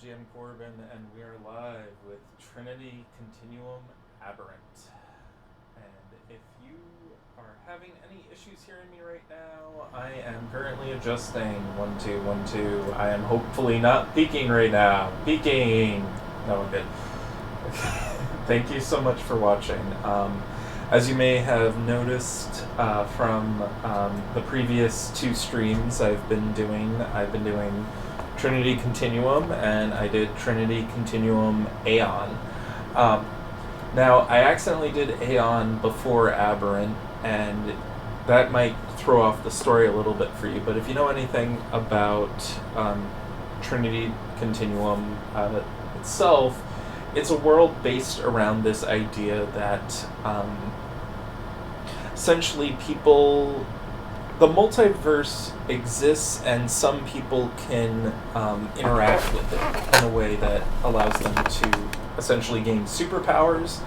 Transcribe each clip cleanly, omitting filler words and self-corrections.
GM Corbin, and we are live with Trinity Continuum Aberrant. And if you are having any issues hearing me right now, I am currently adjusting 1 2 1 2. I am hopefully not peaking right now. Peaking! No, I'm good. Thank you so much for watching. As you may have noticed from the previous two streams I've been doing Trinity Continuum, and I did Trinity Continuum Aeon. Now, I accidentally did Aeon before Aberrant, and that might throw off the story a little bit for you, but if you know anything about Trinity Continuum itself, it's a world based around this idea that essentially the multiverse exists, and some people can interact with it in a way that allows them to essentially gain superpowers.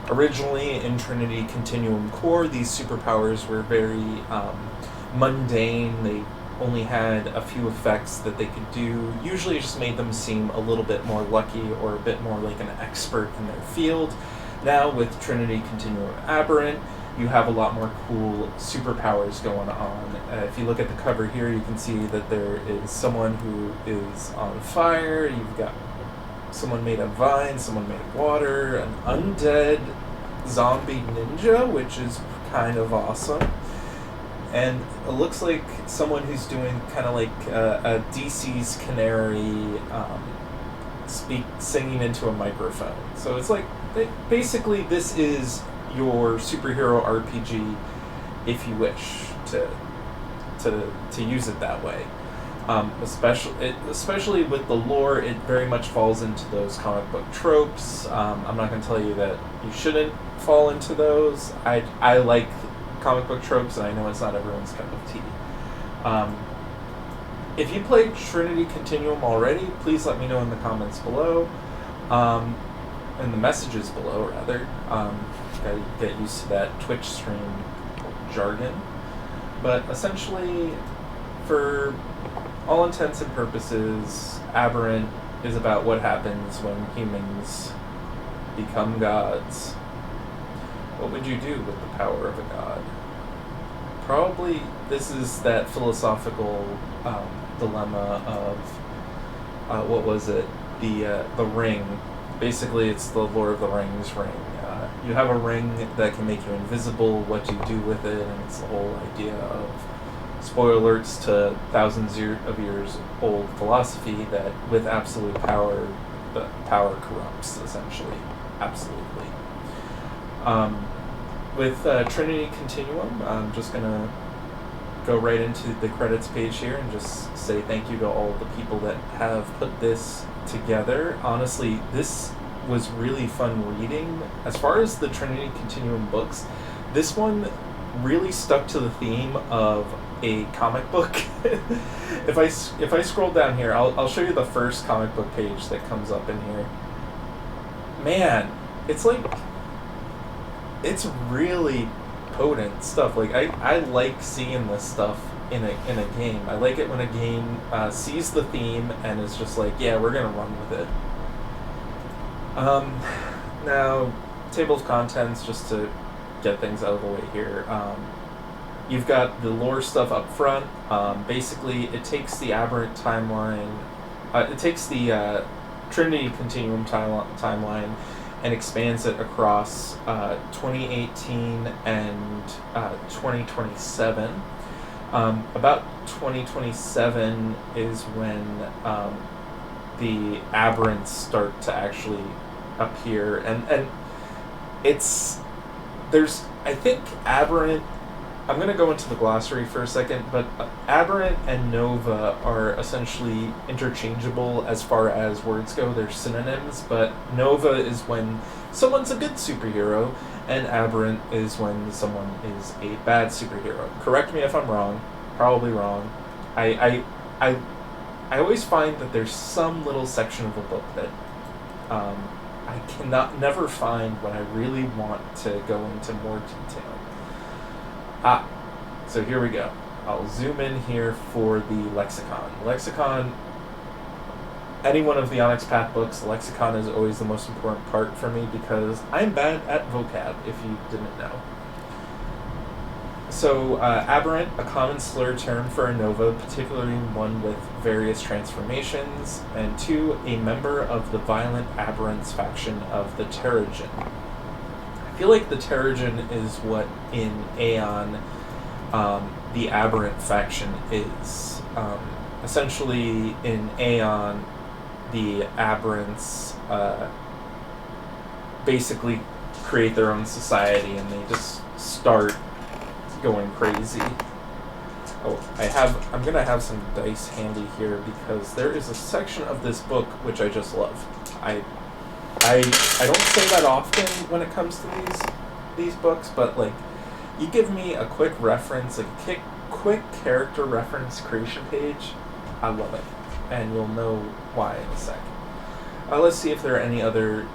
Originally, in Trinity Continuum Core, these superpowers were very mundane. They only had a few effects that they could do. Usually it just made them seem a little bit more lucky or a bit more like an expert in their field. Now, with Trinity Continuum Aberrant, you have a lot more cool superpowers going on. If you look at the cover here, you can see that there is someone who is on fire, you've got someone made of vine, someone made of water, an undead zombie ninja, which is kind of awesome. And it looks like someone who's doing kind of like a DC's Canary singing into a microphone. So it's like, basically this is your superhero RPG, if you wish to use it that way. Especially with the lore, it very much falls into those comic book tropes. I'm not going to tell you that you shouldn't fall into those. I like comic book tropes, and I know it's not everyone's cup of tea. If you played Trinity Continuum already, please let me know in the comments below, in the messages below, rather. Gotta get used to that Twitch stream jargon. But essentially, for all intents and purposes, Aberrant is about what happens when humans become gods. What would you do with the power of a god? Probably this is that philosophical dilemma of what was it? The ring. Basically, it's the Lord of the Rings ring. You have a ring that can make you invisible. What do you do with it? And it's the whole idea of, spoiler alerts to thousands of years old philosophy, that with absolute power, the power corrupts, essentially. Absolutely. With Trinity Continuum, I'm just going to go right into the credits page here and just say thank you to all the people that have put this together. Honestly, this was really fun reading. As far as the Trinity Continuum books, this one really stuck to the theme of a comic book. If I scroll down here, I'll show you the first comic book page that comes up in here. Man, it's really potent stuff. Like I like seeing this stuff in a game. I like it when a game sees the theme and is just like, yeah, we're gonna run with it. Now, table of contents, just to get things out of the way here. You've got the lore stuff up front. Basically, it takes the Aberrant timeline, it takes the Trinity Continuum timeline and expands it across 2018 and 2027. About 2027 is when the Aberrants start to actually appear, and I think Aberrant, I'm going to go into the glossary for a second, but Aberrant and Nova are essentially interchangeable as far as words go. They're synonyms, but Nova is when someone's a good superhero, and Aberrant is when someone is a bad superhero. Correct me if I'm wrong. Probably wrong. I always find that there's some little section of a book that I never find when I really want to go into more detail. So here we go. I'll zoom in here for the lexicon. Lexicon any one of the Onyx Path books, the lexicon is always the most important part for me because I'm bad at vocab, if you didn't know. So, Aberrant, a common slur term for a nova, particularly one with various transformations, and 2, a member of the violent Aberrants faction of the Terrigen. I feel like the Terrigen is what in Aeon the Aberrant faction is. Essentially, in Aeon, the Aberrants basically create their own society and they just start going crazy. Oh, I'm gonna have some dice handy here because there is a section of this book which I just love. I don't say that often when it comes to these books, but like, you give me a quick reference, like a quick character reference creation page, I love it, and you'll know why in a sec. Let's see if there are any other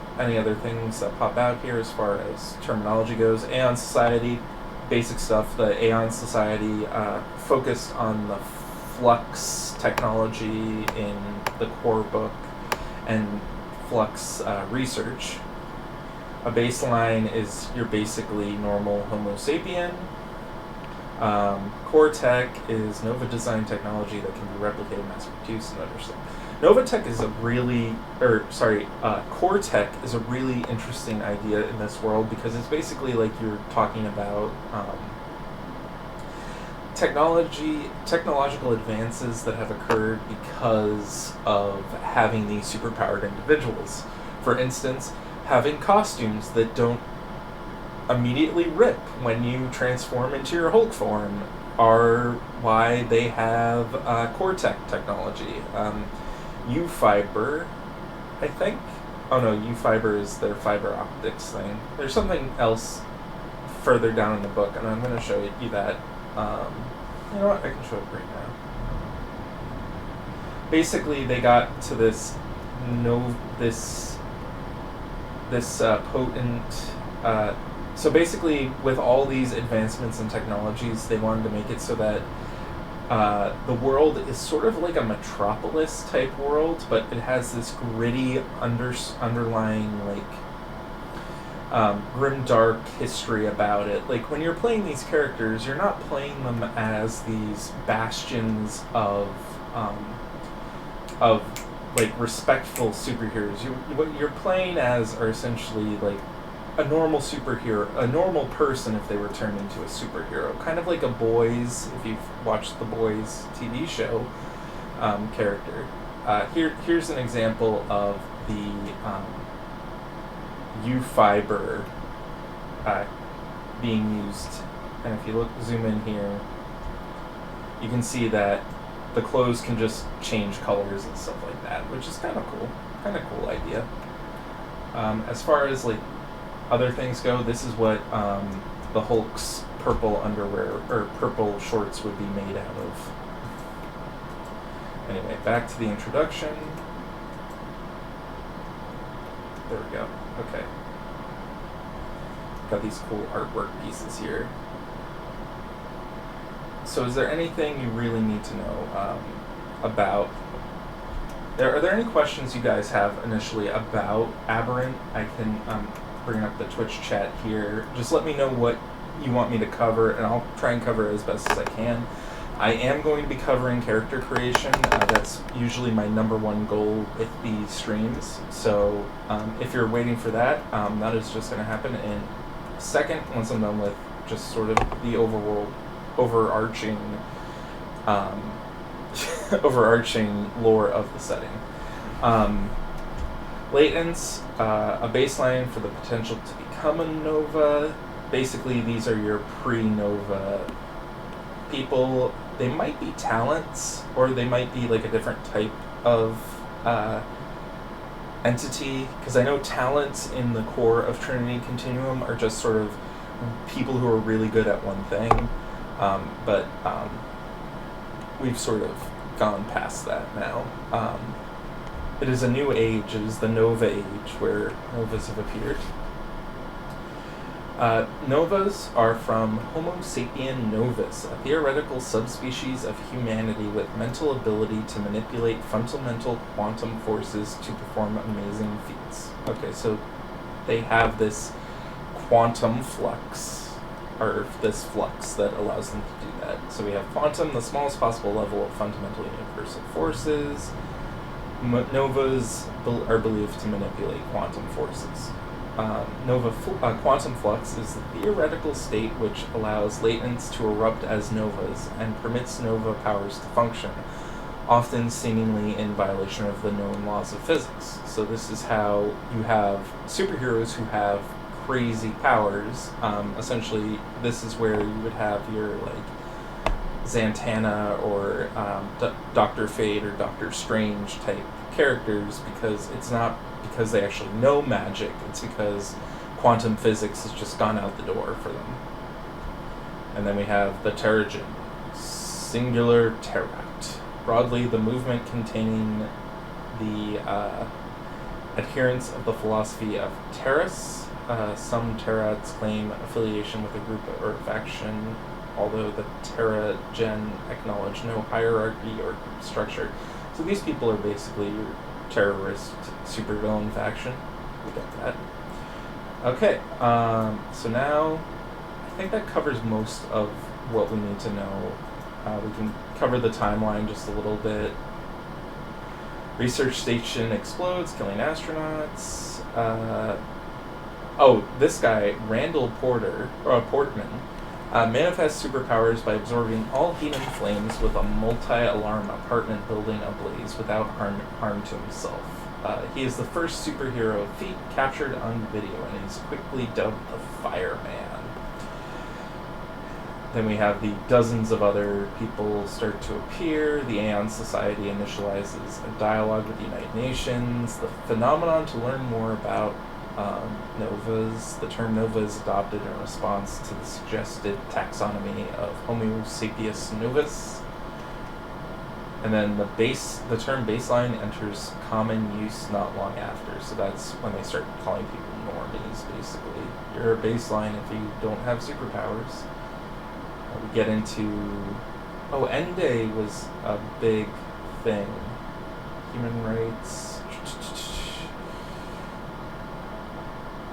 things that pop out here as far as terminology goes. Aeon Society, basic stuff. The Aeon Society focused on the flux technology in the core book and flux research. A baseline is you're basically normal Homo sapien. Core tech is Nova design technology that can be replicated, mass produced, and other stuff. Core tech is a really interesting idea in this world because it's basically like you're talking about technological advances that have occurred because of having these superpowered individuals. For instance, having costumes that don't immediately rip when you transform into your Hulk form are why they have core technology. U-Fiber, I think. Oh no, U-Fiber is their fiber optics thing. There's something else further down in the book, and I'm going to show you that. You know what? I can show it right now. Basically, they got to this potent. So basically, with all these advancements in technologies, they wanted to make it so that the world is sort of like a Metropolis type world, but it has this gritty underlying grimdark history about it. Like when you're playing these characters, you're not playing them as these bastions of like respectful superheroes. What you're playing as are essentially like a normal superhero, a normal person if they were turned into a superhero. Kind of like a Boys, if you've watched the Boys TV show, character. Here's an example of the U-Fiber being used. And if you zoom in here, you can see that the clothes can just change colors and stuff like that, which is kind of cool. Kind of cool idea. As far as like other things go, this is what the Hulk's purple underwear or purple shorts would be made out of. Anyway, back to the introduction. There we go. Okay. Got these cool artwork pieces here. So is there anything you really need to know about? Are there any questions you guys have initially about Aberrant? I can bring up the Twitch chat here. Just let me know what you want me to cover, and I'll try and cover it as best as I can. I am going to be covering character creation. That's usually my #1 goal with these streams. So if you're waiting for that, that is just going to happen in a second once I'm done with just sort of the overarching lore of the setting. Latents, a baseline for the potential to become a Nova. Basically, these are your pre-Nova people. They might be talents, or they might be like a different type of entity, because I know talents in the core of Trinity Continuum are just sort of people who are really good at one thing, but we've sort of gone past that now. It is a new age. It is the Nova age, where Novas have appeared. Novas are from Homo sapien novus, a theoretical subspecies of humanity with mental ability to manipulate fundamental quantum forces to perform amazing feats. Okay, so they have this quantum flux, or this flux that allows them to do that. So we have quantum, the smallest possible level of fundamental universal forces. Novas are believed to manipulate quantum forces. Quantum flux is the theoretical state which allows latents to erupt as novas and permits nova powers to function, often seemingly in violation of the known laws of physics. So this is how you have superheroes who have crazy powers. Essentially, this is where you would have your Zatanna or Dr. Fate or Doctor Strange type characters, because it's not because they actually know magic, it's because quantum physics has just gone out the door for them. And then we have the Terrigen, singular Terrat. Broadly, the movement containing the adherents of the philosophy of Terras. Some Terrats claim affiliation with a group or faction, although the Terrigen acknowledge no hierarchy or group structure. So these people are basically your terrorist supervillain faction. We got that. Okay, so now I think that covers most of what we need to know. We can cover the timeline just a little bit. Research station explodes, killing astronauts. This guy, Randall Portman, manifests superpowers by absorbing all heat and flames with a multi-alarm apartment building ablaze without harm to himself. He is the first superhero feat captured on video and is quickly dubbed the Fireman. Then we have the dozens of other people start to appear. The Aeon Society initializes a dialogue with the United Nations. The phenomenon to learn more about novas. The term nova is adopted in response to the suggested taxonomy of Homo sapiens novus. And then the term baseline enters common use not long after. So that's when they start calling people normies, basically. You're a baseline if you don't have superpowers. We get into... End Day was a big thing. Human rights...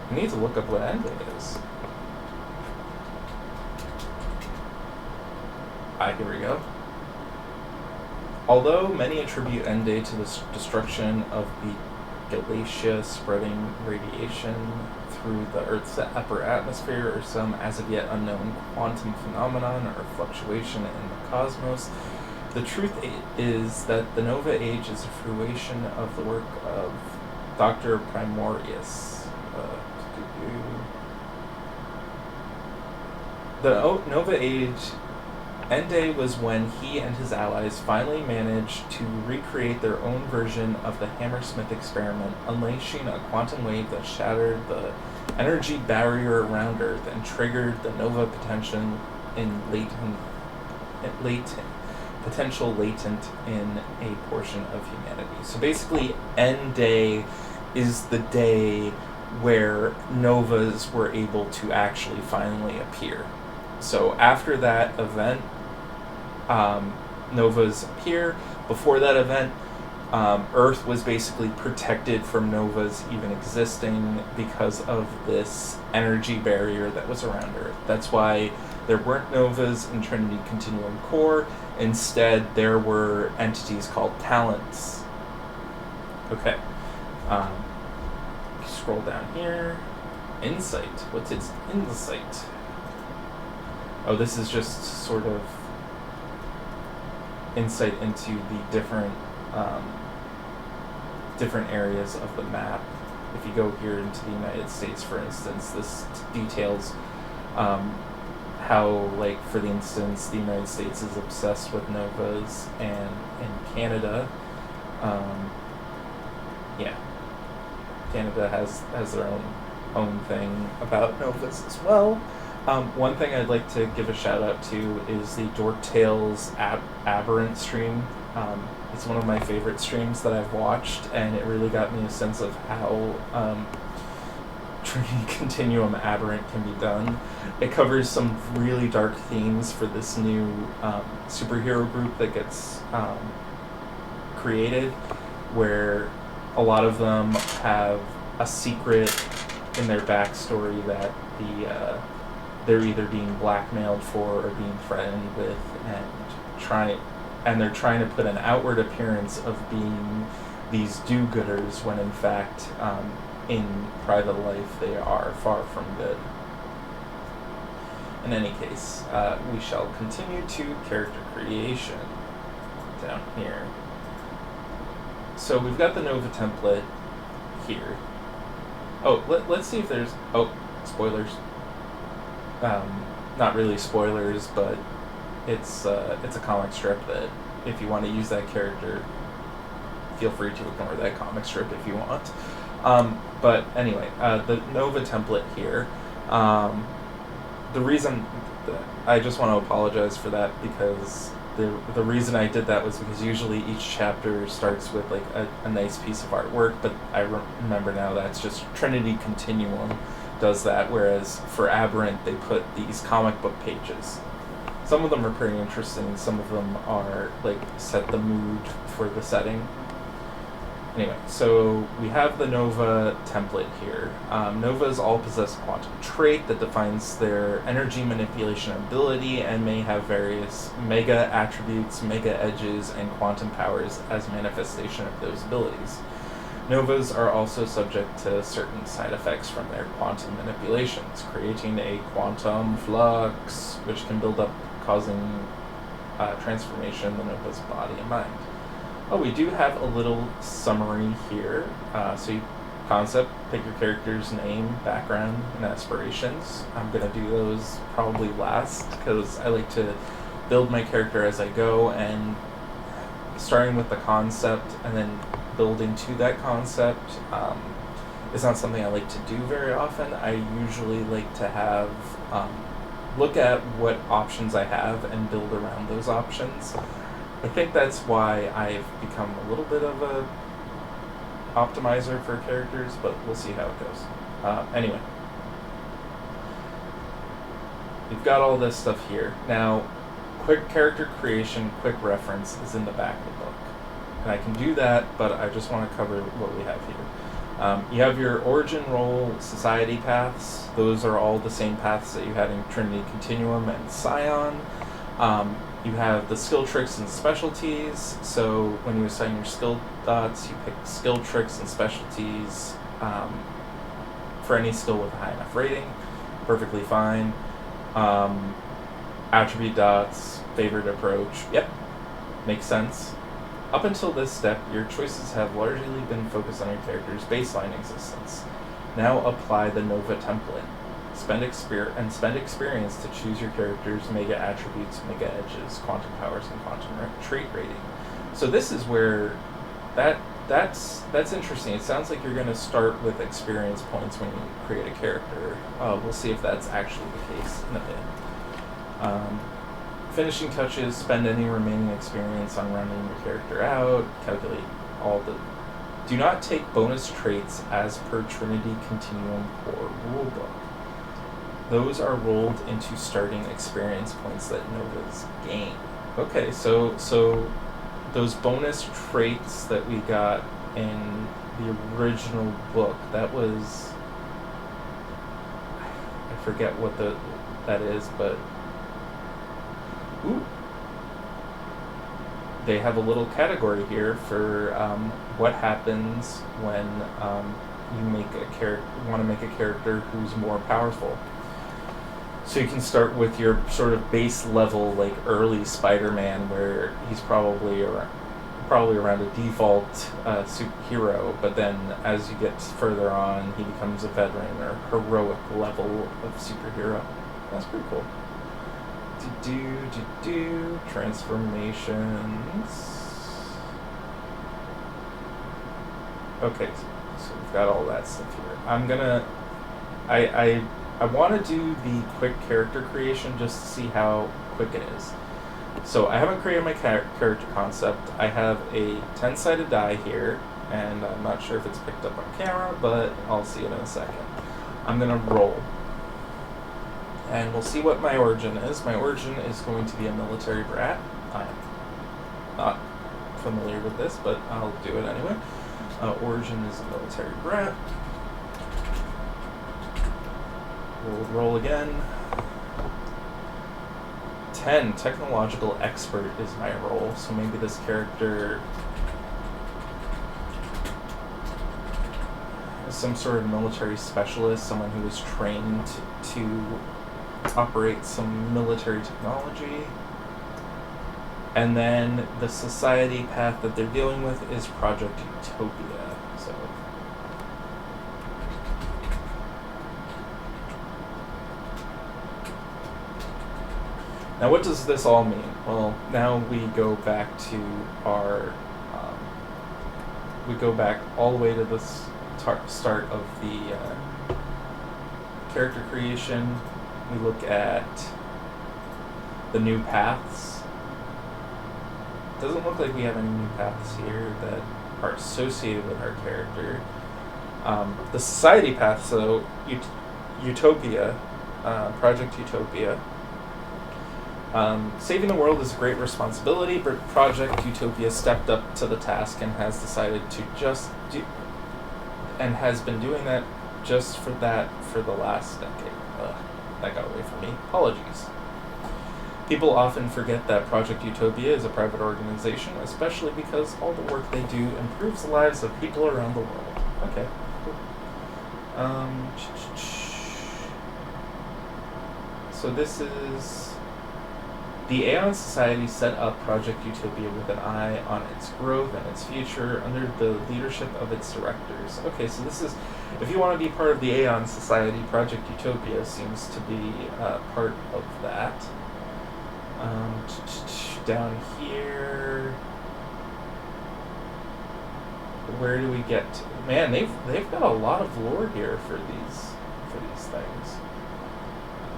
I need to look up what End Day is. Here we go. Although many attribute End Day to the destruction of the Galatia spreading radiation through the Earth's upper atmosphere, or some as of yet unknown quantum phenomenon or fluctuation in the cosmos, the truth is that the Nova Age is a fruition of the work of Dr. Primorius. The Nova Age, End Day, was when he and his allies finally managed to recreate their own version of the Hammersmith experiment, unleashing a quantum wave that shattered the energy barrier around Earth and triggered the nova potential latent in a portion of humanity. So basically, End Day is the day where novas were able to actually finally appear. So after that event, novas appear. Before that event, Earth was basically protected from novas even existing because of this energy barrier that was around Earth. That's why there weren't novas in Trinity Continuum Core. Instead, there were entities called talents. Okay. Scroll down here. Insight. What's its insight? Oh, this is just sort of insight into the different areas of the map. If you go here into the United States, for instance, this details how, like, for the instance, the United States is obsessed with novas, and in Canada, Canada has their own thing about novas as well. One thing I'd like to give a shout out to is the Dork Tales Aberrant stream. It's one of my favorite streams that I've watched, and it really got me a sense of how Trinity Continuum Aberrant can be done. It covers some really dark themes for this new superhero group that gets created, where a lot of them have a secret in their backstory that they're either being blackmailed for or being threatened with, and they're trying to put an outward appearance of being these do-gooders when in fact in private life they are far from good. In any case, we shall continue to character creation down here. So we've got the Nova template here. Oh, let's see if there's... Oh, spoilers. Not really spoilers, but it's a comic strip that if you want to use that character, feel free to ignore that comic strip if you want. But anyway, the Nova template here. The reason I just want to apologize for that, because the reason I did that was because usually each chapter starts with like a nice piece of artwork, but I remember now that's just Trinity Continuum does that, whereas for Aberrant they put these comic book pages. Some of them are pretty interesting, some of them are like set the mood for the setting. Anyway, so we have the Nova template here. Novas all possess a quantum trait that defines their energy manipulation ability and may have various mega attributes, mega edges, and quantum powers as manifestation of those abilities. Novas are also subject to certain side effects from their quantum manipulations, creating a quantum flux, which can build up, causing transformation in the Nova's body and mind. Oh, we do have a little summary here. Concept, pick your character's name, background, and aspirations. I'm going to do those probably last, because I like to build my character as I go, and starting with the concept and then building to that concept is not something I like to do very often. I usually like to have look at what options I have and build around those options. I think that's why I've become a little bit of a optimizer for characters, but we'll see how it goes. Anyway, we've got all this stuff here. Now, quick character creation, quick reference is in the back of the book. And I can do that, but I just want to cover what we have here. You have your origin, role, society paths. Those are all the same paths that you had in Trinity Continuum and Scion. You have the skill tricks and specialties. So when you assign your skill dots, you pick skill tricks and specialties for any skill with a high enough rating. Perfectly fine. Attribute dots, favored approach. Yep, makes sense. Up until this step, your choices have largely been focused on your character's baseline existence. Now apply the Nova template. Spend experience to choose your character's mega attributes, mega edges, quantum powers, and quantum trait rating. So this is where that's interesting. It sounds like you're going to start with experience points when you create a character. We'll see if that's actually the case in a bit. Finishing touches, spend any remaining experience on rounding your character out, calculate all the... Do not take bonus traits as per Trinity Continuum Core Rulebook. Those are rolled into starting experience points that Novas gain. Okay, so those bonus traits that we got in the original book, that was... I forget what that is, but... Ooh. They have a little category here for what happens when you want to make a character who's more powerful. So you can start with your sort of base level, like early Spider-Man, where he's probably around a default superhero, but then as you get further on, he becomes a veteran or heroic level of superhero. That's pretty cool. Transformations. Okay, so we've got all that stuff here. I want to do the quick character creation just to see how quick it is. So I haven't created my character concept. I have a 10-sided die here, and I'm not sure if it's picked up on camera, but I'll see it in a second. I'm going to roll. And we'll see what my origin is. My origin is going to be a military brat. I'm not familiar with this, but I'll do it anyway. Origin is a military brat. We'll roll again. 10, technological expert is my role, so maybe this character is some sort of military specialist, someone who is trained to operate some military technology. And then the society path that they're dealing with is Project Utopia. So now what does this all mean? Well, now we go back to our we go back all the way to the start of the character creation. We look at the new paths. Doesn't look like we have any new paths here that are associated with our character. The society path, so Utopia, Project Utopia. Saving the world is a great responsibility, but Project Utopia stepped up to the task and has decided to and has been doing that just for the last decade. That got away from me. Apologies. People often forget that Project Utopia is a private organization, especially because all the work they do improves the lives of people around the world. Okay. So this is... The Aeon Society set up Project Utopia with an eye on its growth and its future under the leadership of its directors. Okay, so this is... If you want to be part of the Aeon Society, Project Utopia seems to be part of that. Down here... Where do we get to? Man, they've got a lot of lore here for these things.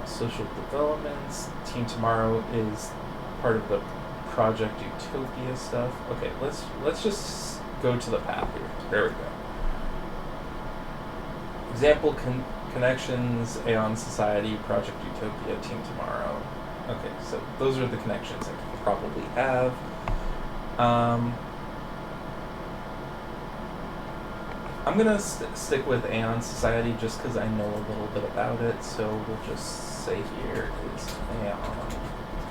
Social developments. Team Tomorrow is part of the Project Utopia stuff. Okay, let's just go to the path here. There we go. Example connections: Aeon Society, Project Utopia, Team Tomorrow. Okay, so those are the connections I could probably have. I'm gonna stick with Aeon Society just because I know a little bit about it, so we'll just say here is Aeon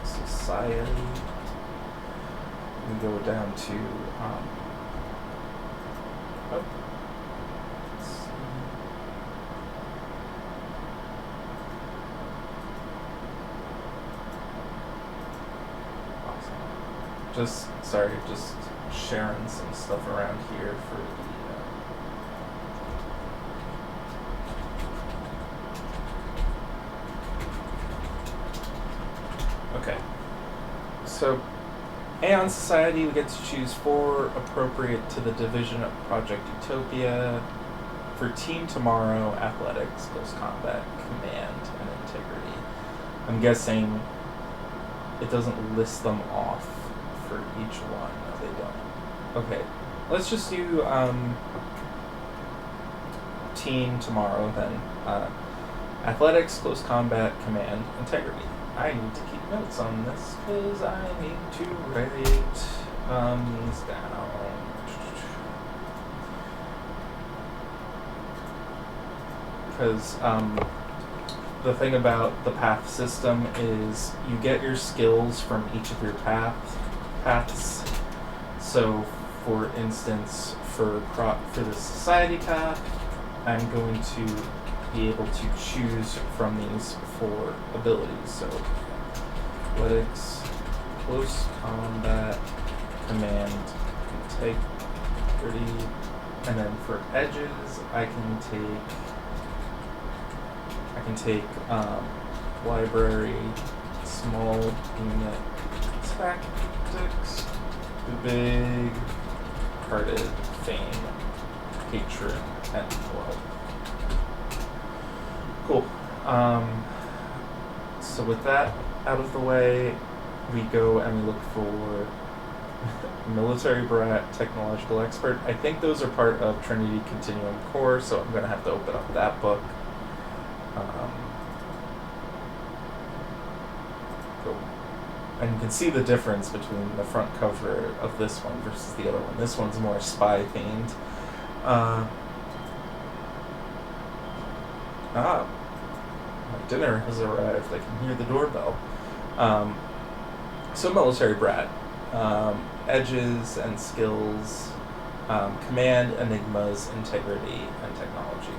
Society. We go down to let's see. Awesome. Just sharing some stuff around here for the okay. So, Aeon Society, we get to choose 4 appropriate to the division of Project Utopia. For Team Tomorrow, Athletics, Close Combat, Command, and Integrity. I'm guessing it doesn't list them off for each one. No, they don't. Okay, let's just do Team Tomorrow then. Athletics, Close Combat, Command, Integrity. I need to keep notes on this because I need to write these down. Because the thing about the path system is you get your skills from each of your paths. So, for instance, for the society path, I'm going to be able to choose from these 4 abilities. So, Athletics, Close Combat, Command, Integrity, and then for edges, I can take Library, Small Unit, Tactics, Big, Hearted, Fame, Hatred, and Love. Cool. So with that out of the way, we go and we look for Military Brat, Technological Expert. I think those are part of Trinity Continuum Core, so I'm going to have to open up that book. Cool. And you can see the difference between the front cover of this one versus the other one. This one's more spy themed. My dinner has arrived. I can hear the doorbell. So military brat. Edges and skills, command, enigmas, integrity, and technology.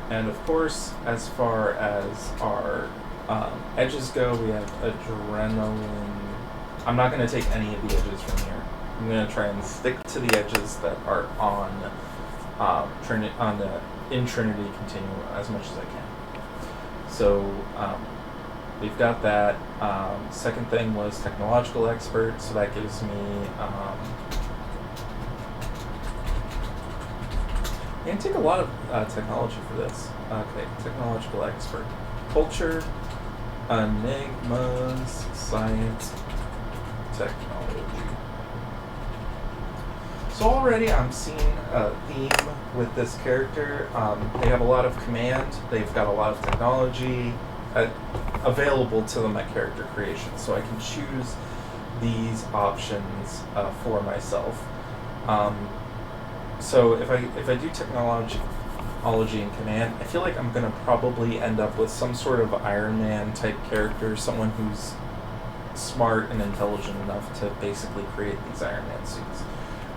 And of course, as far as our edges go, we have adrenaline. I'm not going to take any of the edges from here. I'm going to try and stick to the edges that are on in Trinity Continuum as much as I can. So we've got that. Second thing was technological expert, so that gives me. I'm going to take a lot of technology for this. Okay, technological expert. Culture, enigmas, science, technology. So already I'm seeing a theme with this character. They have a lot of command. They've got a lot of technology available to them at character creation. So I can choose these options for myself. So if I do technology and command, I feel like I'm going to probably end up with some sort of Iron Man type character, someone who's smart and intelligent enough to basically create these Iron Man suits,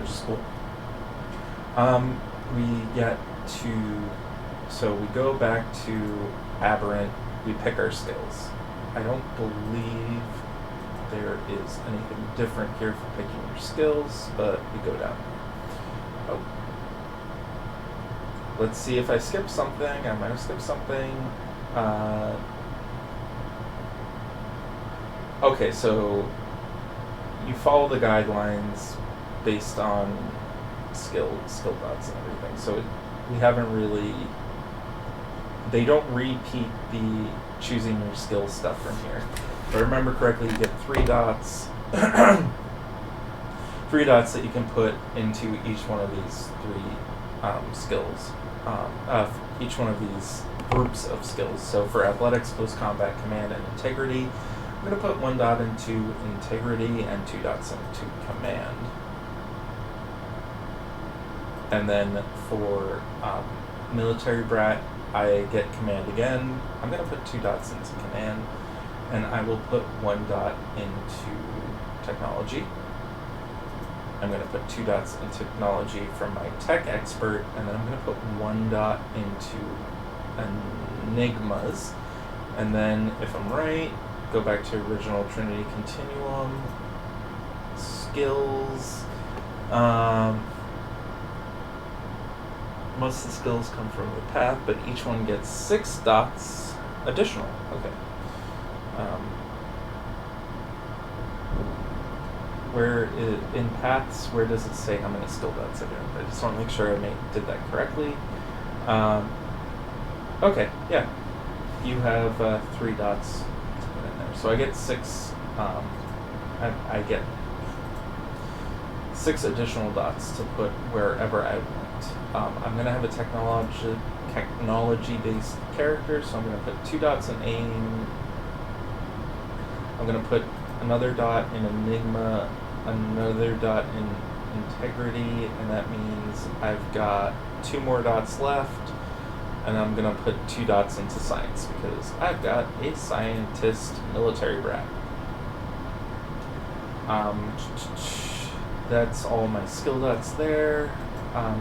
which is cool. So we go back to Aberrant, we pick our skills. I don't believe there is anything different here for picking your skills, but we go down. Oh. Let's see if I skip something. I might have skipped something. Okay, so you follow the guidelines based on skill dots and everything. So we haven't really. They don't repeat the choosing your skill stuff from here. If I remember correctly, you get 3 dots. 3 dots that you can put into each one of these 3 skills. Each one of these groups of skills. So for athletics, close combat, command, and integrity, I'm going to put 1 dot into integrity and 2 dots into command. And then for military brat, I get command again. I'm going to put 2 dots into command, and I will put 1 dot into technology. I'm going to put 2 dots in technology from my tech expert, and then I'm going to put 1 dot into enigmas. And then, if I'm right, go back to original Trinity Continuum, skills. Most of the skills come from the path, but each one gets 6 dots additional. Okay. In paths, where does it say how many skill dots I do? I just want to make sure I did that correctly. Okay, yeah. You have 3 dots to put in there. So I get 6, I get 6 additional dots to put wherever I want. I'm going to have a technology-based character, so I'm going to put 2 dots in aim. I'm going to put another dot in enigma, another dot in integrity, and that means I've got 2 more dots left, and I'm going to put 2 dots into science because I've got a scientist military brat. That's all my skill dots there.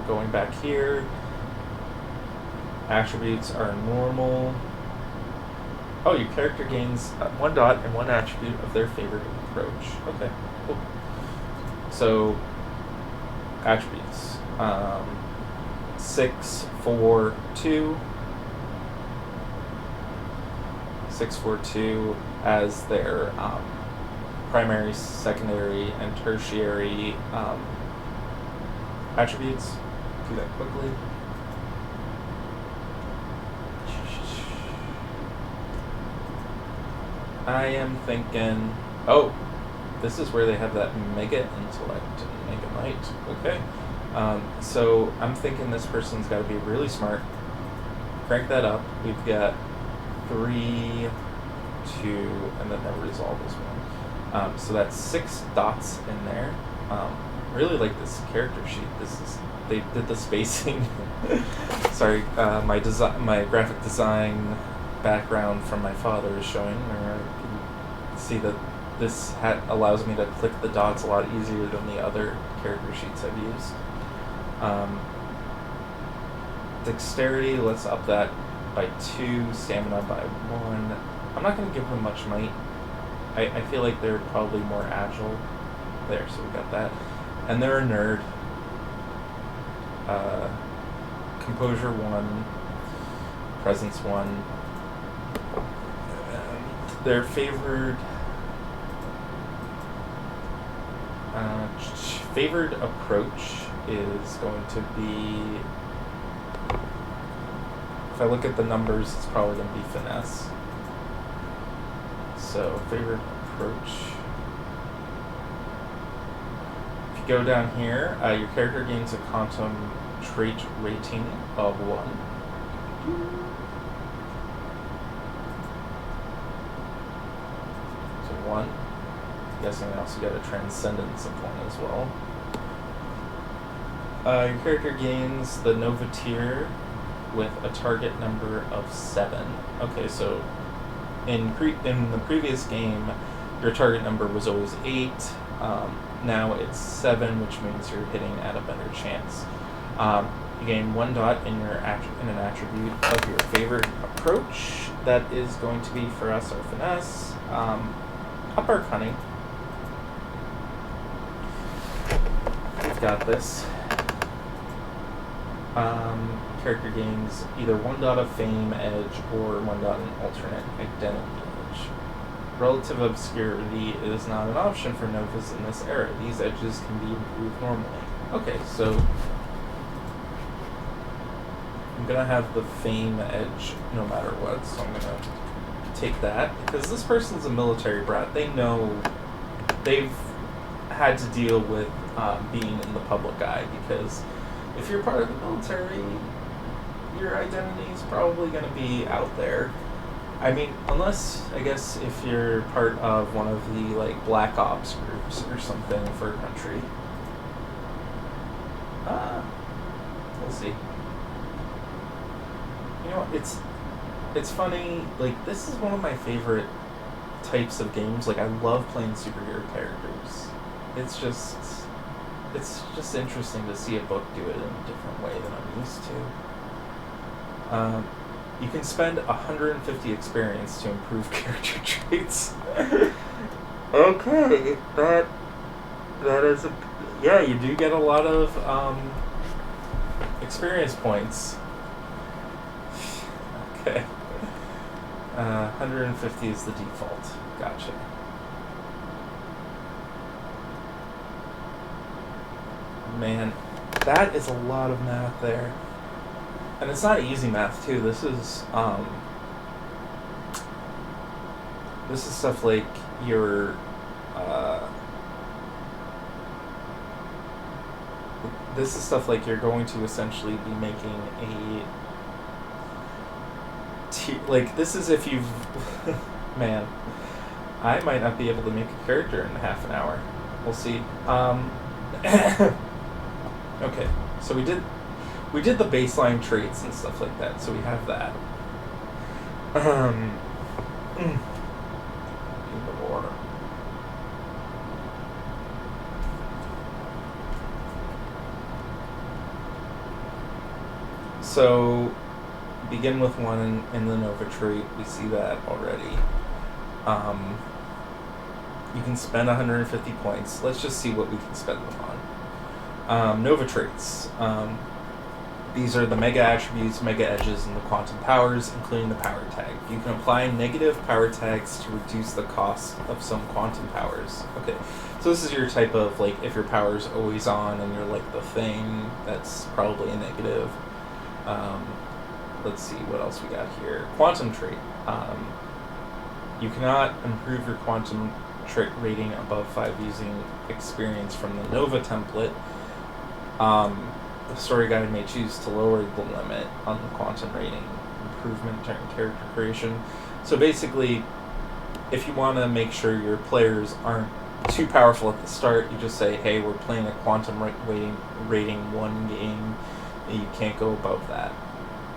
Going back here, attributes are normal. Oh, your character gains 1 dot and 1 attribute of their favorite approach. Okay, cool. So, attributes. 6, 4, 2. 6, 4, 2 as their primary, secondary, and tertiary attributes. Do that quickly. I am thinking, oh, this is where they have that mega intellect and mega might. Okay. So I'm thinking this person's got to be really smart. Crank that up. We've got 3, 2, and then never resolve this one. So that's 6 dots in there. Really like this character sheet. They did the spacing. Sorry, my graphic design background from my father is showing. Or you can see that this allows me to click the dots a lot easier than the other character sheets I've used. Dexterity, let's up that by 2, stamina by 1. I'm not going to give them much might. I feel like they're probably more agile. There, so we got that. And they're a nerd. Composure 1, presence 1. Their favored approach is going to be, if I look at the numbers, it's probably going to be finesse. So favorite approach. If you go down here, your character gains a quantum trait rating of 1. So 1. I'm guessing I also got a transcendence of 1 as well. Your character gains the Nova tier with a target number of 7. Okay, so in the previous game, your target number was always 8. Now it's 7, which means you're hitting at a better chance. You gain 1 dot in an attribute of your favorite approach. That is going to be for us our finesse. Up our cunning. We've got this. Character gains either 1 dot of fame edge or 1 dot in alternate identity edge. Relative obscurity is not an option for novas in this era. These edges can be improved normally. Okay, so I'm gonna have the fame edge no matter what, so I'm gonna take that because this person's a military brat. They know they've had to deal with being in the public eye, because if you're part of the military, your identity is probably going to be out there. I mean, unless, I guess, if you're part of one of the, like, Black Ops groups or something for a country. We'll see. You know, it's funny, like, this is one of my favorite types of games. Like, I love playing superhero characters. It's just interesting to see a book do it in a different way than I'm used to. You can spend 150 experience to improve character traits. Okay, that is yeah, you do get a lot of experience points. Okay. 150 is the default. Gotcha. Man, that is a lot of math there. And it's not easy math too. This is stuff like your this is stuff like you're going to essentially be making like, this is if you've man, I might not be able to make a character in half an hour. We'll see. Okay, so we did the baseline traits and stuff like that, so we have that. Need the water. So, begin with 1 in the Nova trait. We see that already. You can spend 150 points. Let's just see what we can spend them on. Nova traits. These are the mega attributes, mega edges, and the quantum powers, including the power tag. You can apply negative power tags to reduce the cost of some quantum powers. Okay, so this is your type of, like, if your power's always on and you're like the thing, that's probably a negative. Let's see what else we got here. Quantum trait. You cannot improve your quantum trait rating above 5 using experience from the Nova template. The story guide may choose to lower the limit on the quantum rating improvement during character creation. So basically, if you want to make sure your players aren't too powerful at the start, you just say, hey, we're playing a quantum rating 1 game, and you can't go above that.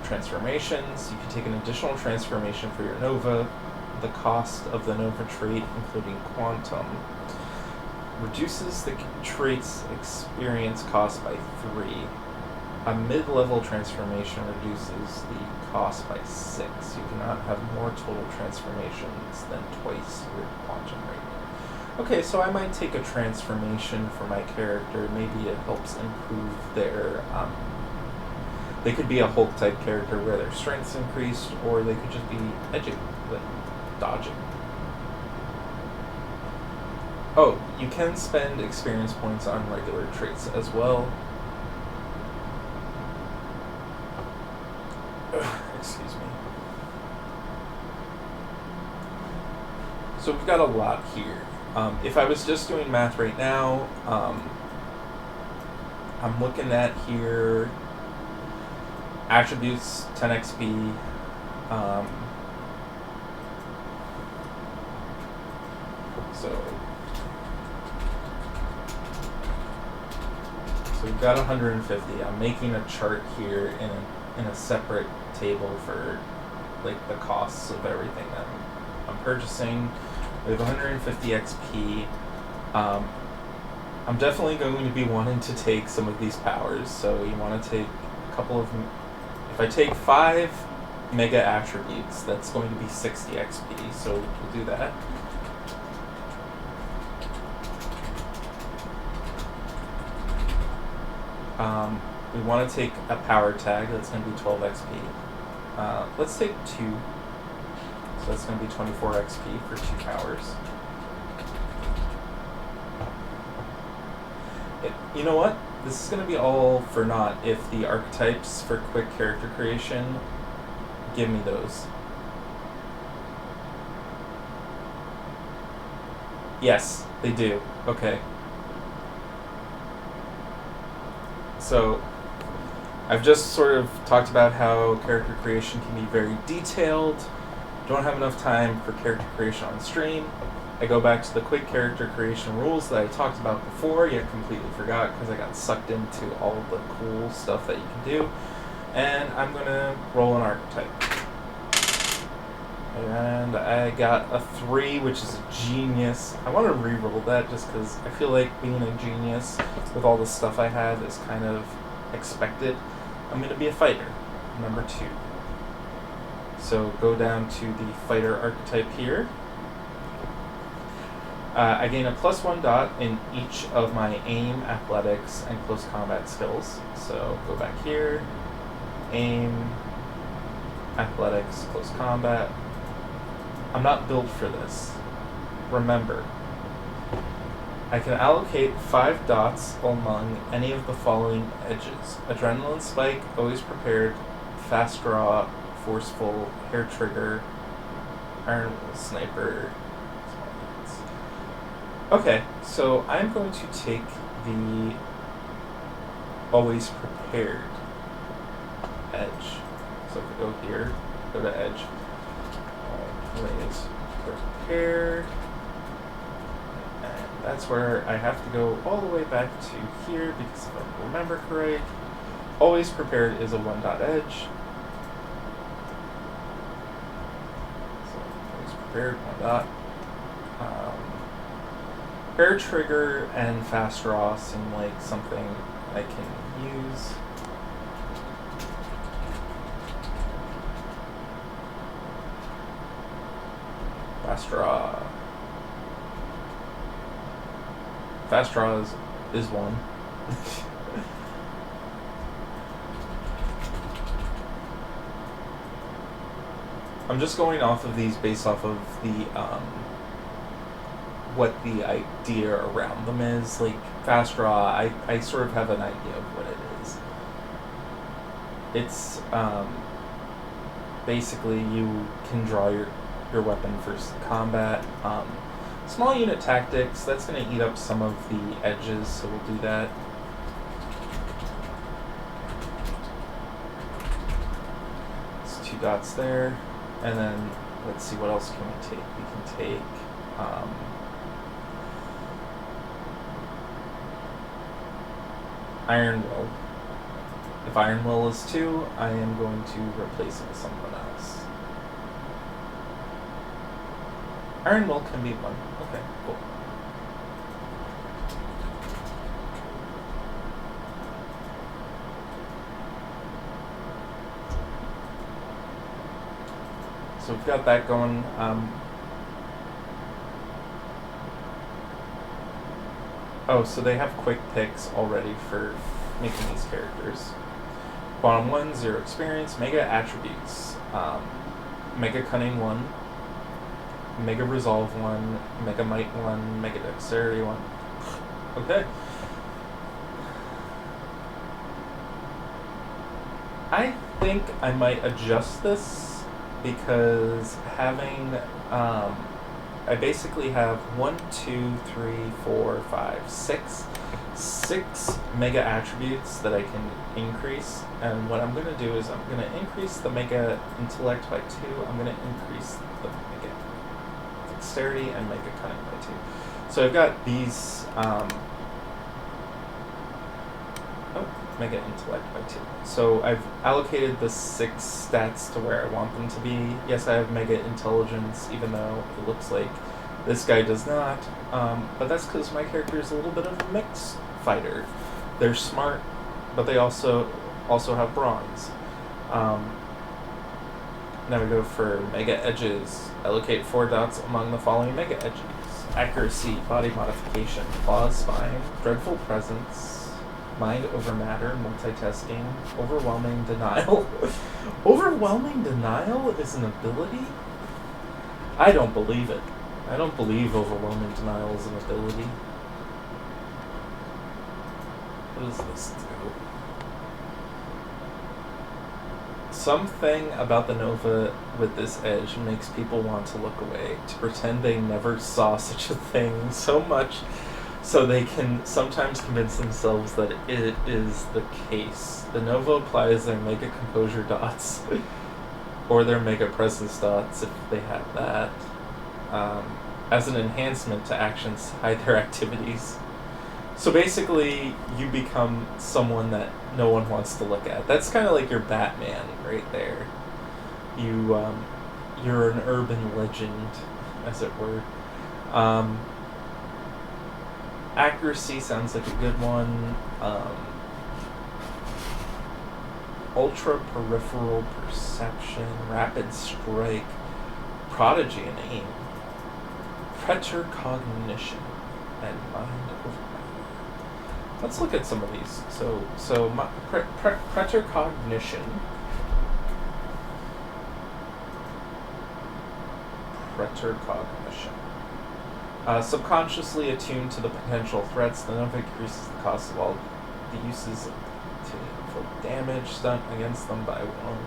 Transformations, you can take an additional transformation for your Nova. The cost of the Nova trait, including quantum, reduces the trait's experience cost by 3. A mid-level transformation reduces the cost by 6. You cannot have more total transformations than twice your quantum rating. Okay, so I might take a transformation for my character. Maybe it helps improve their... they could be a Hulk-type character where their strength's increased, or they could just be edging, like dodging. Oh, you can spend experience points on regular traits as well. Excuse me. So we've got a lot here. If I was just doing math right now, I'm looking at here attributes 10 XP. So we've got 150. I'm making a chart here in a separate table for like the costs of everything that I'm purchasing. We have 150 XP. I'm definitely going to be wanting to take some of these powers, so you want to take a couple of... If I take 5 mega attributes, that's going to be 60 XP, so we'll do that. We want to take a power tag, that's going to be 12 XP. Let's take 2, so that's going to be 24 XP for 2 powers. You know what? This is going to be all for naught if the archetypes for quick character creation give me those. Yes, they do. Okay. So, I've just sort of talked about how character creation can be very detailed. Don't have enough time for character creation on stream. I go back to the quick character creation rules that I talked about before, yet completely forgot because I got sucked into all of the cool stuff that you can do. And I'm going to roll an archetype. And I got a 3, which is a genius. I want to re-roll that just because I feel like being a genius with all the stuff I have is kind of expected. I'm going to be a fighter, number 2. So go down to the fighter archetype here. I gain a +1 dot in each of my aim, athletics, and close combat skills. So go back here, aim, athletics, close combat. I'm not built for this. Remember, I can allocate 5 dots among any of the following edges: adrenaline spike, always prepared, fast draw, forceful, hair trigger, iron will, sniper. Okay, so I'm going to take the always prepared edge. So if I go here, go to edge, always prepared, and that's where I have to go all the way back to here because if I remember correct, always prepared is a 1 dot edge. So always prepared, 1 dot. Hair trigger and fast draw seem like something I can use. Fast draw. Fast draw is 1. I'm just going off of these based off of the what the idea around them is. Like fast draw, I sort of have an idea of what it is. It's basically you can draw your weapon for combat. Small unit tactics, that's going to eat up some of the edges, so we'll do that. It's 2 dots there, and then let's see, what else can we take? We can take Iron Will. If Iron Will is 2, I am going to replace it with someone else. Iron Will can be 1. Okay, cool. So we've got that going. Oh, so they have quick picks already for making these characters. Quantum 1, 0 experience, Mega Attributes, Mega Cunning 1, Mega Resolve 1, Mega Might 1, Mega Dexterity 1. Okay. I think I might adjust this because having, I basically have 1, 2, 3, 4, 5, 6 Mega Attributes that I can increase, and what I'm going to do is I'm going to increase the Mega Intellect by 2, I'm going to increase the Mega Dexterity and Mega Cunning by 2. So I've got these, Mega Intellect by 2. So I've allocated the 6 stats to where I want them to be. Yes, I have Mega Intelligence, even though it looks like this guy does not, but that's because my character is a little bit of a mixed fighter. They're smart, but they also have bronze. Now we go for Mega Edges. Allocate 4 dots among the following Mega Edges. Accuracy, Body Modification, Claws, Spine, Dreadful Presence, Mind over Matter, Multitasking, Overwhelming Denial. Overwhelming Denial is an ability? I don't believe it. I don't believe Overwhelming Denial is an ability. What does this do? Something about the Nova with this edge makes people want to look away, to pretend they never saw such a thing so much so they can sometimes convince themselves that it is the case. The Nova applies their Mega Composure dots, or their Mega Presence dots if they have that, as an enhancement to actions to hide their activities. So basically, you become someone that no one wants to look at. That's kind of like your Batman right there. You're an urban legend, as it were. Accuracy sounds like a good one. Ultra Peripheral Perception, Rapid Strike, Prodigy and Aim, Pretercognition, and Mind over Matter. Let's look at some of these. So Pretercognition. Subconsciously attuned to the potential threats, the Nova increases the cost of all the uses to inflict damage, stunt against them by 1.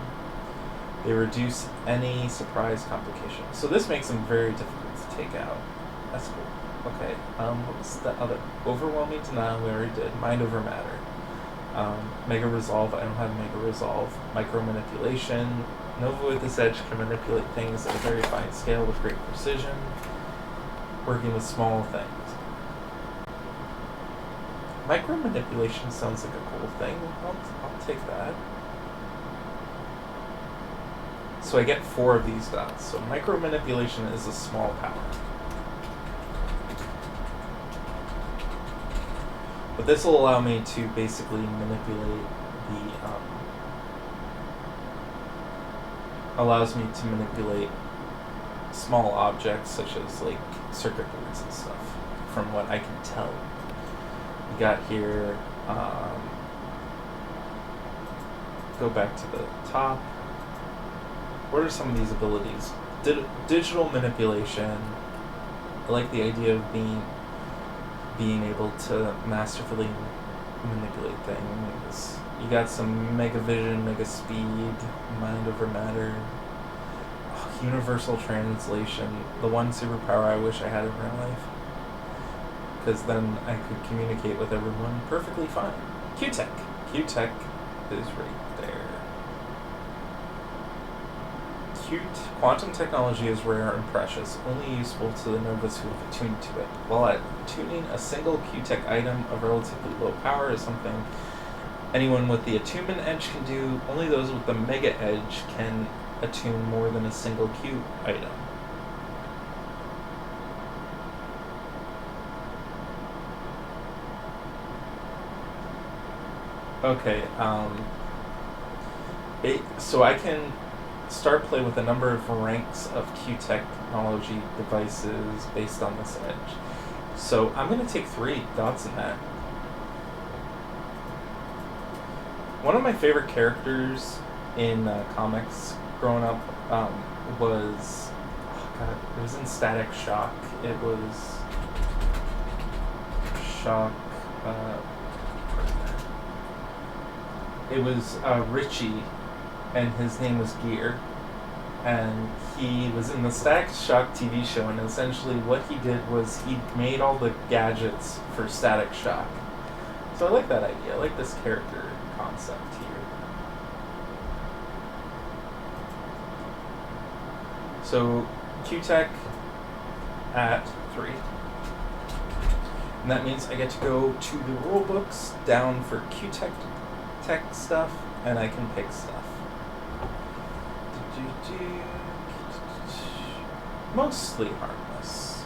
They reduce any surprise complications. So this makes them very difficult to take out. That's cool. Okay, what was the other? Overwhelming Denial, we already did. Mind over Matter. Mega Resolve, I don't have Mega Resolve. Micro Manipulation. Nova with this edge can manipulate things at a very fine scale with great precision, working with small things. Micro Manipulation sounds like a cool thing. I'll take that. So I get 4 of these dots. So Micro Manipulation is a small power. But this will allow me to basically manipulate allows me to manipulate small objects such as like circuit boards and stuff, from what I can tell. We got here, go back to the top. What are some of these abilities? Digital manipulation. I like the idea of being able to masterfully manipulate things. You got some Mega Vision, Mega Speed, Mind over Matter. Oh universal translation, the one superpower I wish I had in real life. Because then I could communicate with everyone perfectly fine. Q-Tech. Q-Tech is right there. Quantum technology is rare and precious, only useful to the novice who have attuned to it. While tuning a single Q-Tech item of relatively low power is something anyone with the attunement edge can do, only those with the mega edge can attune more than a single Q item. Okay, so I can start play with a number of ranks of Q technology devices based on this edge. So I'm going to take 3 dots in that. One of my favorite characters in comics growing up was, it was in Static Shock. It was Shock. It was Richie, and his name was Gear, and he was in the Static Shock TV show, and essentially what he did was he made all the gadgets for Static Shock. So I like that idea. I like this character concept here. So Q-Tech at 3. And that means I get to go to the rule books down for Q-Tech stuff, and I can pick stuff. Mostly harmless.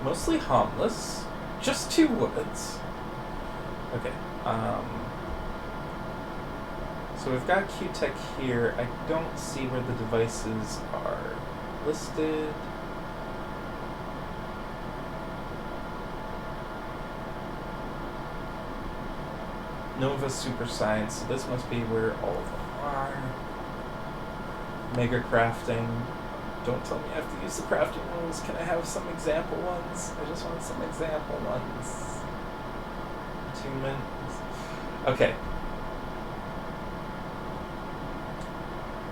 Mostly harmless. Just 2 words. Okay. So we've got Q-Tech here. I don't see where the devices are listed. Nova Super Science. So this must be where all of them are. Mega Crafting. Don't tell me I have to use the crafting rules. Can I have some example ones? I just want some example ones. Attunement. Okay.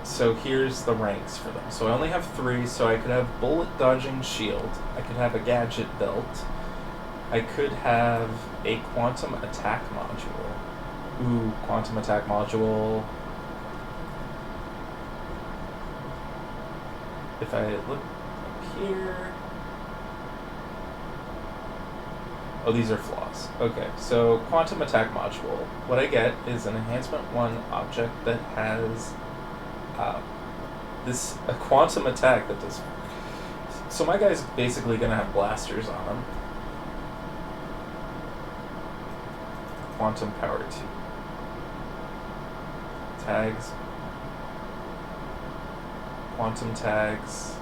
So here's the ranks for them. So I only have 3, so I could have bullet dodging shield. I could have a gadget belt. I could have a quantum attack module. Ooh, quantum attack module. If I look up here... Oh, these are flaws. Okay, so quantum attack module. What I get is an enhancement 1 object that has a quantum attack that does... So my guy's basically going to have blasters on him. Quantum power 2. Tags. Quantum tags.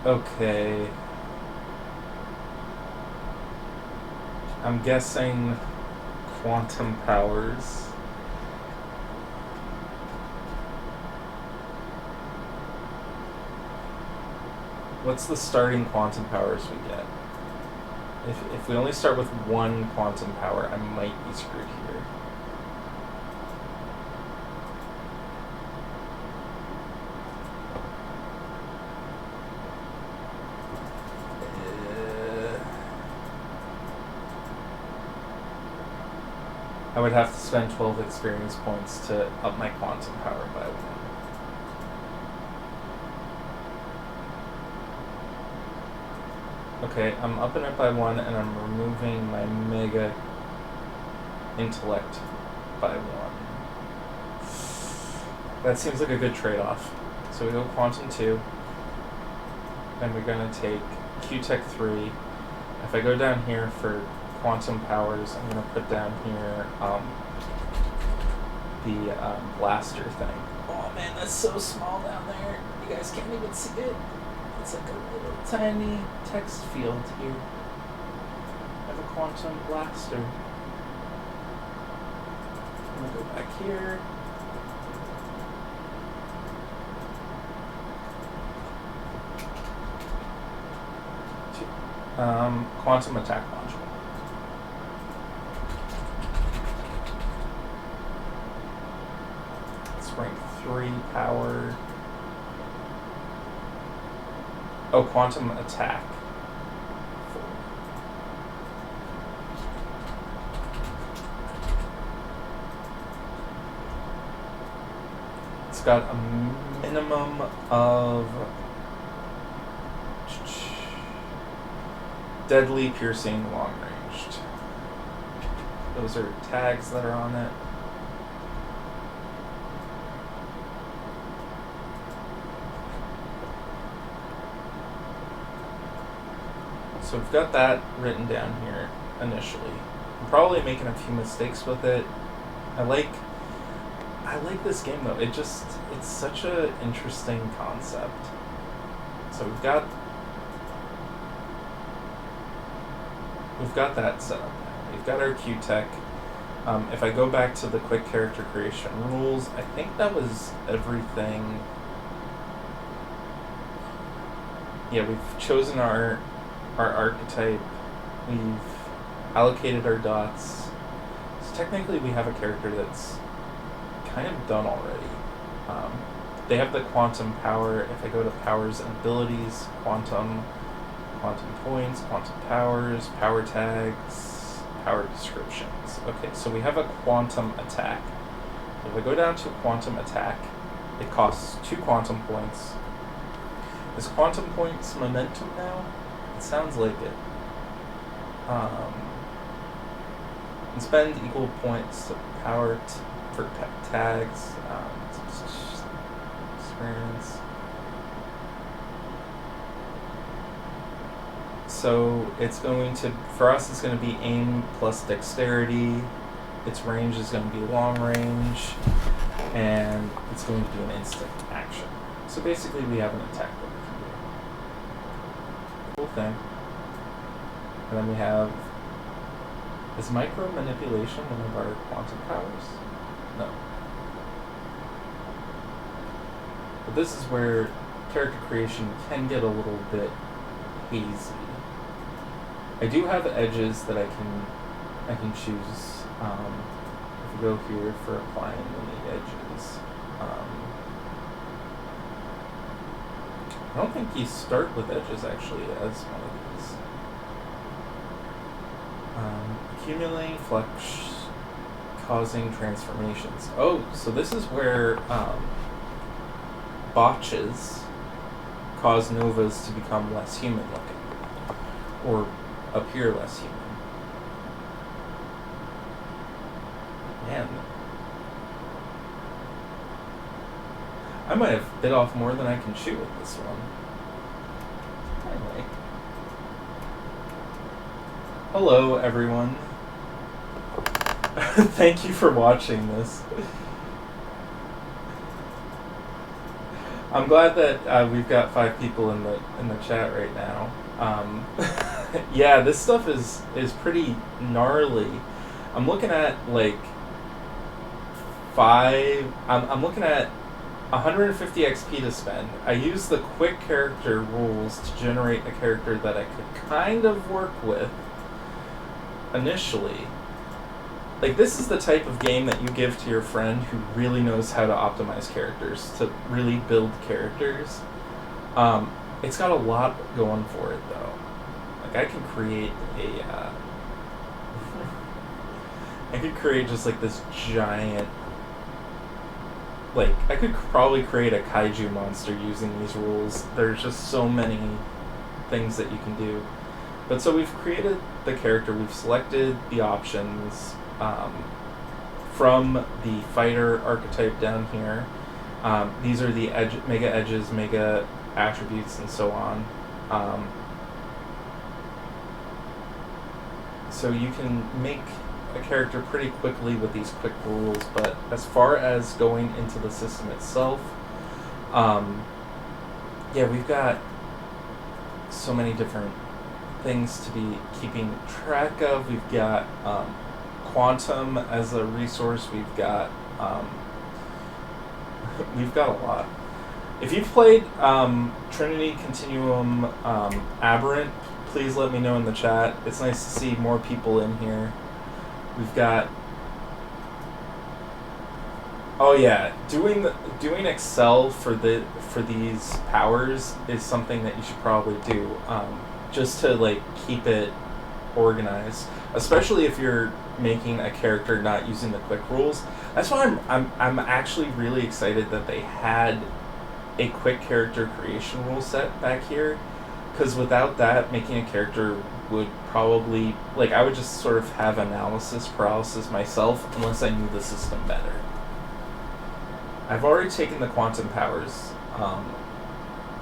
Okay. I'm guessing quantum powers. What's the starting quantum powers we get? If we only start with 1 quantum power, I might be screwed here. I would have to spend 12 experience points to up my quantum power by 1. Okay, I'm upping it by 1, and I'm removing my mega intellect by 1. That seems like a good trade-off. So we go quantum 2, and we're going to take Q-Tech 3. If I go down here for quantum powers, I'm going to put down here the blaster thing. Oh man, that's so small down there. You guys can't even see it. It's like a little tiny text field here. I have a quantum blaster. I'm going to go back here. Quantum attack module. It's rank 3 power. Oh, quantum attack. It's got a minimum of deadly, piercing, long ranged. Those are tags that are on it. So we've got that written down here initially. I'm probably making a few mistakes with it. I like this game though. It's such an interesting concept. So we've got that set up now. We've got our Q-Tech. If I go back to the quick character creation rules, I think that was everything. Yeah, we've chosen our archetype. We've allocated our dots. So technically we have a character that's kind of done already. They have the quantum power. If I go to powers and abilities, quantum points, quantum powers, power tags, power descriptions. Okay, so we have a quantum attack. If I go down to quantum attack, it costs 2 quantum points. Is quantum points momentum now? It sounds like it. And spend equal points to power for tags, experience. So it's going to, for us, it's going to be aim plus dexterity. Its range is going to be long range, and it's going to be an instant action. So basically, we have an attack that we can do. Cool thing. And then we have, is micro manipulation one of our quantum powers? No. But this is where character creation can get a little bit hazy. I do have edges that I can choose. If we go here for applying any edges, I don't think you start with edges actually as one of these. Accumulating flux, causing transformations. Oh, so this is where botches cause novas to become less human looking, or appear less human. Man, I might have bit off more than I can chew with this one. Anyway. Hello, everyone. Thank you for watching this. I'm glad that we've got 5 people in the chat right now. Yeah, this stuff is pretty gnarly. I'm looking at like I'm looking at 150 XP to spend. I use the quick character rules to generate a character that I could kind of work with initially. Like, this is the type of game that you give to your friend who really knows how to optimize characters, to really build characters. It's got a lot going for it, though. Like, I can create I could create just, like, this giant... Like, I could probably create a kaiju monster using these rules. There's just so many things that you can do. But so we've created the character, we've selected the options from the fighter archetype down here. These are the mega edges, mega attributes, and so on. So you can make a character pretty quickly with these quick rules, but as far as going into the system itself, yeah, we've got so many different things to be keeping track of. We've got quantum as a resource. We've got a lot. If you've played Trinity Continuum Aberrant, please let me know in the chat. It's nice to see more people in here. We've got... Oh yeah, doing Excel for these powers is something that you should probably do, just to like keep it organized, especially if you're making a character not using the quick rules. That's why I'm actually really excited that they had a quick character creation rule set back here, because without that, making a character would probably, like, I would just sort of have analysis paralysis myself unless I knew the system better. I've already taken the quantum powers.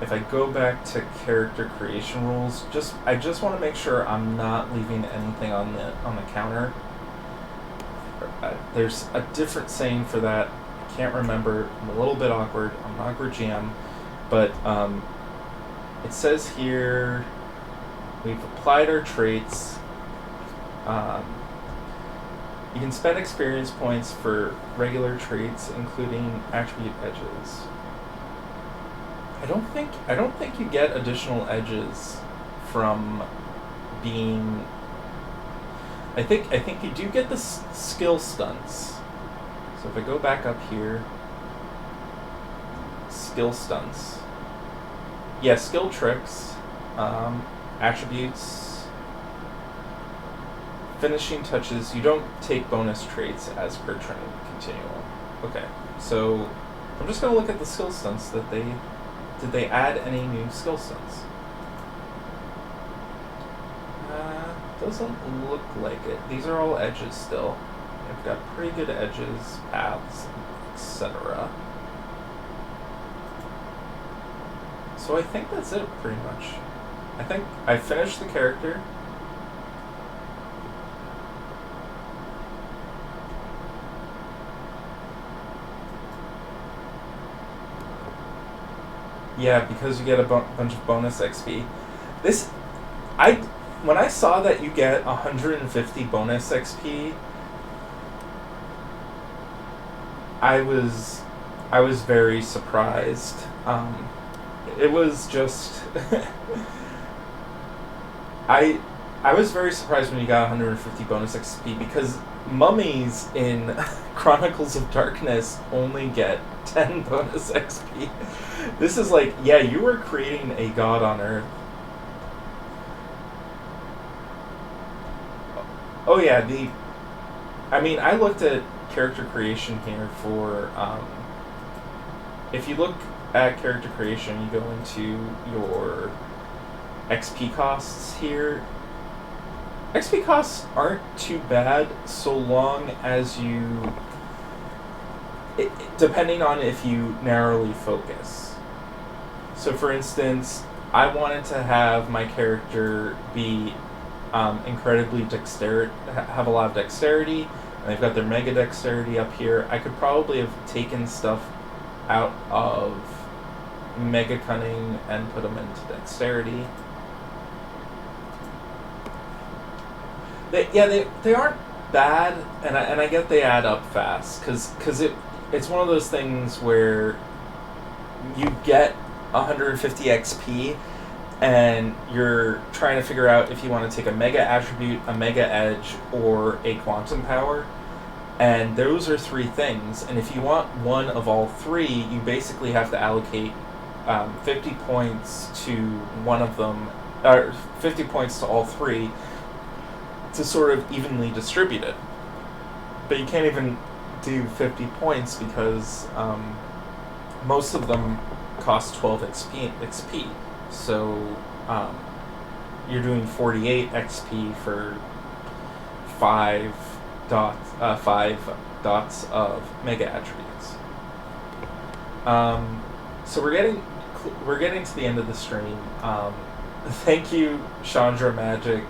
If I go back to character creation rules, I just want to make sure I'm not leaving anything on the counter. There's a different saying for that. I can't remember. I'm a little bit awkward. I'm an awkward GM, but it says here we've applied our traits. You can spend experience points for regular traits, including attribute edges. I don't think you get additional edges from being... I think you do get the skill stunts. So if I go back up here, skill stunts. Yeah, skill tricks, attributes, finishing touches. You don't take bonus traits as per Trinity Continuum. Okay, so I'm just going to look at the skill stunts that they... Did they add any new skill stunts? Doesn't look like it. These are all edges still. They've got pretty good edges, paths, etc. So I think that's it, pretty much. I think I finished the character. Yeah, because you get a bunch of bonus XP. When I saw that you get 150 bonus XP, I was very surprised. It was just I was very surprised when you got 150 bonus XP, because mummies in Chronicles of Darkness only get 10 bonus XP. This is like, yeah, you were creating a god on Earth. Oh yeah, I looked at character creation here for, if you look at character creation, you go into your XP costs here. XP costs aren't too bad so long as you, depending on if you narrowly focus. So for instance, I wanted to have my character be incredibly have a lot of dexterity, and they've got their mega dexterity up here. I could probably have taken stuff out of mega cunning and put them into dexterity. They aren't bad, and I get they add up fast, because it's one of those things where you get 150 XP and you're trying to figure out if you want to take a mega attribute, a mega edge, or a quantum power. And those are three things, and if you want one of all three, you basically have to allocate 50 points to one of them, or 50 points to all three, to sort of evenly distribute it. But you can't even do 50 points because most of them cost 12 XP. So you're doing 48 XP for 5 dots of mega attributes. So we're getting to the end of the stream. Thank you, Chandra Magic.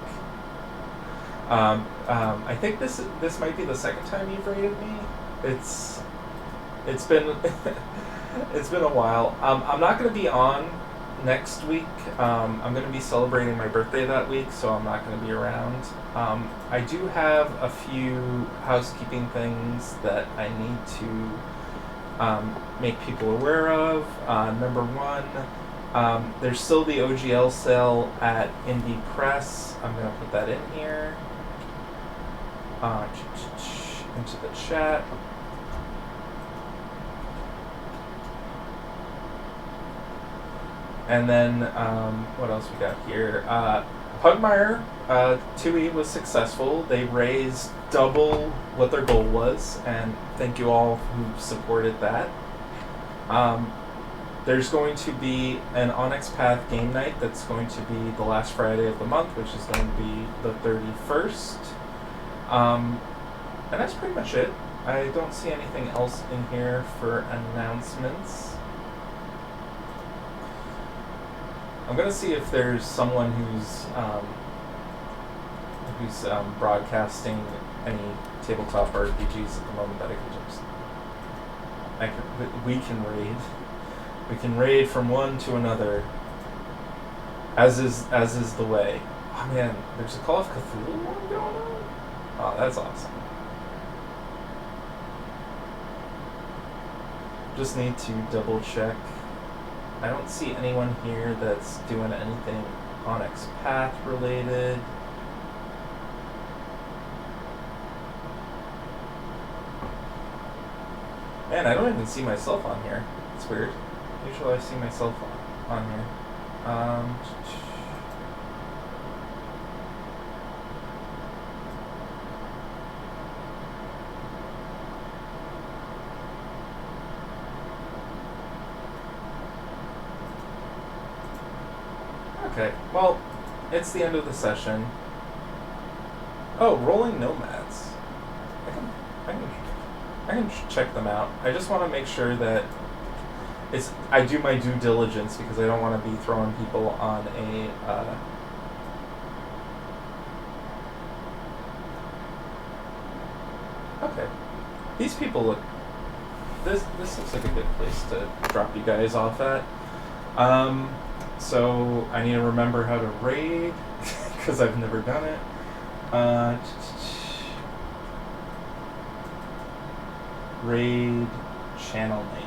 I think this might be the second time you've rated me. It's been it's been a while. I'm not going to be on next week. I'm going to be celebrating my birthday that week, so I'm not going to be around. I do have a few housekeeping things that I need to make people aware of. Number one, There's still the OGL sale at Indie Press. I'm going to put that in here. Into the chat. And then, what else we got here? Pugmire 2E was successful. They raised double what their goal was, and thank you all who supported that. There's going to be an Onyx Path game night that's going to be the last Friday of the month, which is going to be the 31st. And that's pretty much it. I don't see anything else in here for announcements. I'm going to see if there's someone who's broadcasting any tabletop RPGs at the moment that we can raid. We can raid from one to another, as is the way. Oh man, there's a Call of Cthulhu one going on? Oh, that's awesome. Just need to double check. I don't see anyone here that's doing anything Onyx Path related. Man, I don't even see myself on here. It's weird. Usually I see myself on here. Okay, well, it's the end of the session. Oh, Rolling Nomads. I can check them out. I just want to make sure that I do my due diligence, because I don't want to be throwing people on a okay. These people look. This looks like a good place to drop you guys off at. So I need to remember how to raid, because I've never done it. Raid channel name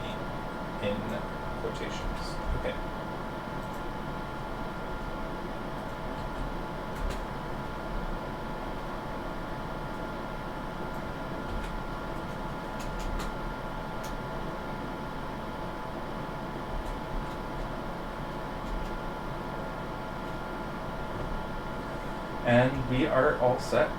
in quotations. Okay. And we are all set.